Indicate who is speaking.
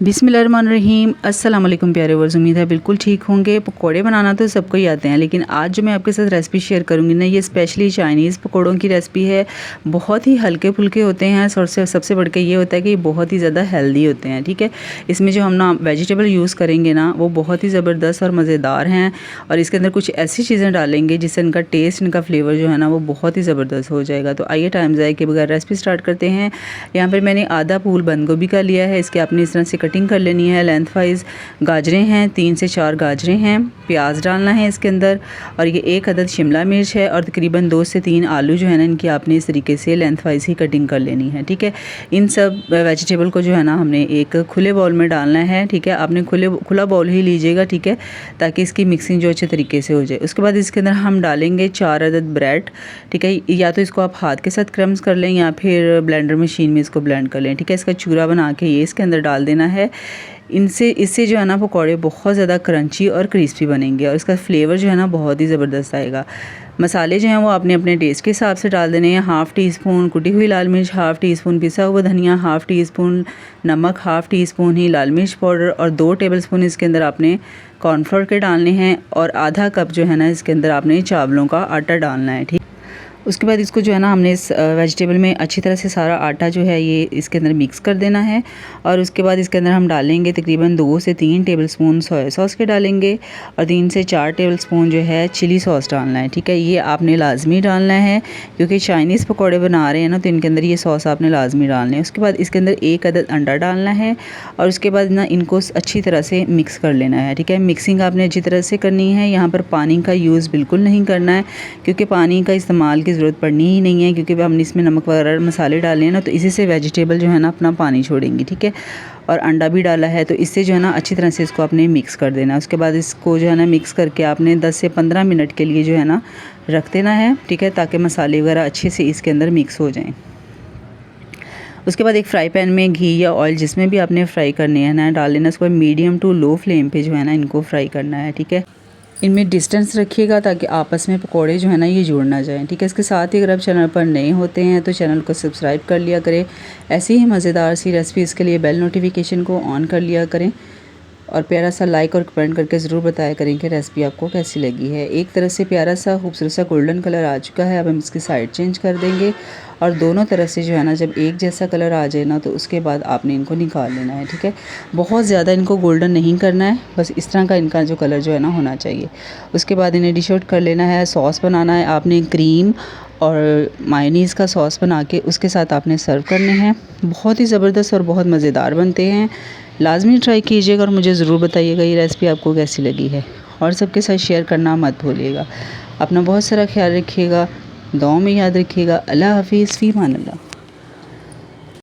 Speaker 1: बिस्मिल्लाहिर्रहमानिर्रहीम। अस्सलाम वालेकुम प्यारे वर्स, उम्मीद है बिल्कुल ठीक होंगे। पकोड़े बनाना तो सबको ही आते हैं, लेकिन आज जो मैं आपके साथ रेसिपी शेयर करूंगी ना, ये स्पेशली चाइनीज़ पकोड़ों की रेसिपी है। बहुत ही हल्के फुल्के होते हैं और सबसे बढ़ के ये होता है कि ये बहुत ही ज़्यादा हेल्दी होते हैं। ठीक है, इसमें जो हम ना वेजिटेबल यूज़ करेंगे ना, वो बहुत ही ज़बरदस्त और मज़ेदार हैं। और इसके अंदर कुछ ऐसी चीज़ें डालेंगे जिससे इनका टेस्ट, इनका फ्लेवर जो है ना, वो बहुत ही ज़बरदस्त हो जाएगा। तो आइए टाइम ज़ाया के बगैर रेसिपी स्टार्ट करते हैं। यहाँ पर मैंने आधा फूल बंद गोभी का लिया है, इसके आपने इस तरह से कटिंग कर लेनी है लेंथ वाइज। गाजरें हैं, 3 से 4 गाजरें हैं। प्याज डालना है इसके अंदर, और ये 1 अदद शिमला मिर्च है, और तकरीबन 2 से 3 आलू जो है ना, इनकी आपने इस तरीके से लेंथ वाइज ही कटिंग कर लेनी है। ठीक है, इन सब वेजिटेबल को जो है ना, हमने एक खुले बाउल में डालना है। ठीक है, आपने खुला बाउल ही लीजिएगा, ठीक है, ताकि इसकी मिक्सिंग जो अच्छे तरीके से हो जाए। उसके बाद इसके अंदर हम डालेंगे 4 अदद ब्रेड। ठीक है, या तो इसको आप हाथ के साथ क्रम्स कर लें या फिर ब्लेंडर मशीन में इसको ब्लेंड कर लें। ठीक है, इसका चूरा बना के ये इसके अंदर डाल देना है। इससे जो है ना, पकौड़े बहुत ज़्यादा क्रंची और क्रिस्पी बनेंगे, और इसका फ्लेवर जो है ना, बहुत ही ज़बरदस्त आएगा। मसाले जो हैं वो आपने अपने टेस्ट के हिसाब से डाल देने हैं। 1/2 टीस्पून कुटी हुई लाल मिर्च, 1/2 टीस्पून पिसा हुआ धनिया, 1/2 टीस्पून नमक, 1/2 टीस्पून ही लाल मिर्च पाउडर, और 2 टेबलस्पून इसके अंदर आपने कॉर्नफ्लोर के डालने हैं, और आधा कप जो है ना, इसके अंदर आपने चावलों का आटा डालना है। ठीक, उसके बाद इसको जो है ना, हमने इस वेजिटेबल में अच्छी तरह से सारा आटा जो है ये इसके अंदर मिक्स कर देना है। और उसके बाद इसके अंदर हम डालेंगे तकरीबन 2 से 3 टेबलस्पून सोया सॉस के डालेंगे, और 3 से 4 टेबलस्पून जो है चिली सॉस डालना है। ठीक है, ये आपने लाजमी डालना है, क्योंकि चाइनीज़ पकौड़े बना रहे हैं ना, तो इनके अंदर ये सॉस आपने लाजमी डालना है। उसके बाद इसके अंदर 1 अदद अंडा डालना है, और उसके बाद ना इनको अच्छी तरह से मिक्स कर लेना है। ठीक है, मिक्सिंग आपने अच्छी तरह से करनी है। यहाँ पर पानी का यूज़ बिल्कुल नहीं करना है, क्योंकि पानी का इस्तेमाल ज़रूरत पड़नी ही नहीं है, क्योंकि हमने इसमें नमक वगैरह मसाले डाले हैं ना, तो इसी से वेजिटेबल जो है ना अपना पानी छोड़ेंगी। ठीक है, और अंडा भी डाला है, तो इससे जो है ना अच्छी तरह से इसको आपने मिक्स कर देना है। उसके बाद इसको जो है ना मिक्स करके आपने 10 से 15 मिनट के लिए जो है ना रख देना है। ठीक है, ताकि मसाले वगैरह अच्छे से इसके अंदर मिक्स हो जाएं। उसके बाद एक फ्राई पैन में घी या ऑयल जिसमें भी आपने फ्राई करने हैं ना, डाल लेना। उसके बाद मीडियम टू लो फ्लेम पे जो है ना इनको फ्राई करना है। ठीक है, इनमें डिस्टेंस रखिएगा ताकि आपस में पकोड़े जो है ना ये जुड़ ना जाएं। ठीक है, इसके साथ ही अगर आप चैनल पर नए होते हैं तो चैनल को सब्सक्राइब कर लिया करें। ऐसी ही मज़ेदार सी रेसिपीज़ के लिए बेल नोटिफिकेशन को ऑन कर लिया करें, और प्यारा सा लाइक और कमेंट करके ज़रूर बताया करें कि रेसिपी आपको कैसी लगी है। एक तरफ से प्यारा सा खूबसूरत सा गोल्डन कलर आ चुका है। अब हम इसकी साइड चेंज कर देंगे, और दोनों तरफ से जो है ना, जब एक जैसा कलर आ जाए ना, तो उसके बाद आपने इनको निकाल लेना है। ठीक है, बहुत ज़्यादा इनको गोल्डन नहीं करना है, बस इस तरह का इनका जो कलर जो है ना होना चाहिए। उसके बाद इन्हें डिश आउट कर लेना है। सॉस बनाना है आपने, क्रीम और मायोनीज़ का सॉस बना के उसके साथ आपने सर्व करने हैं। बहुत ही ज़बरदस्त और बहुत मज़ेदार बनते हैं। लाजमी ट्राई कीजिएगा, और मुझे ज़रूर बताइएगा ये रेसिपी आपको कैसी लगी है, और सबके साथ शेयर करना मत भूलिएगा। अपना बहुत सारा ख्याल रखिएगा, दुआओं में याद रखिएगा। अल्लाह हाफिज़, फ़ी अमान अल्लाह।